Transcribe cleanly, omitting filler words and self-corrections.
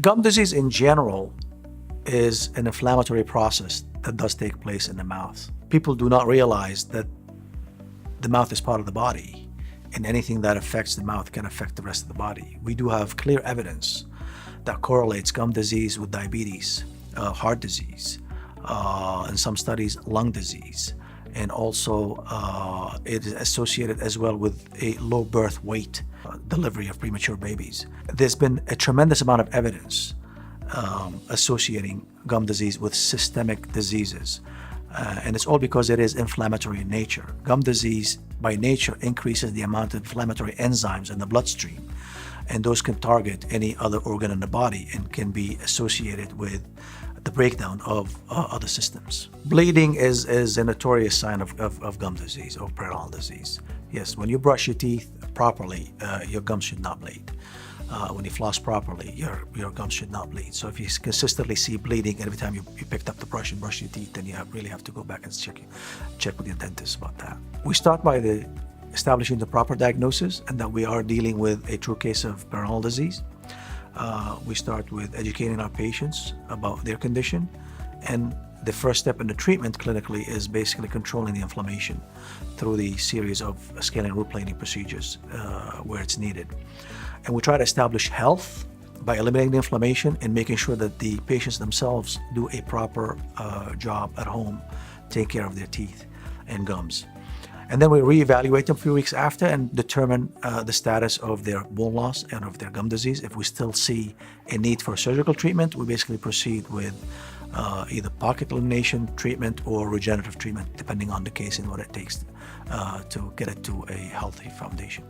Gum disease in general is an inflammatory process that does take place in the mouth. People do not realize that the mouth is part of the body, and anything that affects the mouth can affect the rest of the body. We do have clear evidence that correlates gum disease with diabetes, heart disease, in some studies, lung disease, and also it is associated as well with a low birth weight, delivery of premature babies. There's been a tremendous amount of evidence associating gum disease with systemic diseases. And it's all because it is inflammatory in nature. Gum disease, by nature, increases the amount of inflammatory enzymes in the bloodstream, and those can target any other organ in the body and can be associated with the breakdown of other systems. Bleeding is a notorious sign of gum disease or periodontal disease. Yes, when you brush your teeth properly, your gums should not bleed. When you floss properly, your gums should not bleed. So if you consistently see bleeding every time you picked up the brush and brushed your teeth, then you really have to go back and check with your dentist about that. We start by establishing the proper diagnosis and that we are dealing with a true case of periodontal disease. We start with educating our patients about their condition, and the first step in the treatment clinically is basically controlling the inflammation through the series of scaling and root planing procedures where it's needed. And we try to establish health by eliminating the inflammation and making sure that the patients themselves do a proper job at home, take care of their teeth and gums. And then we reevaluate them a few weeks after and determine the status of their bone loss and of their gum disease. If we still see a need for surgical treatment, we basically proceed with either pocket elimination treatment or regenerative treatment, depending on the case and what it takes to get it to a healthy foundation.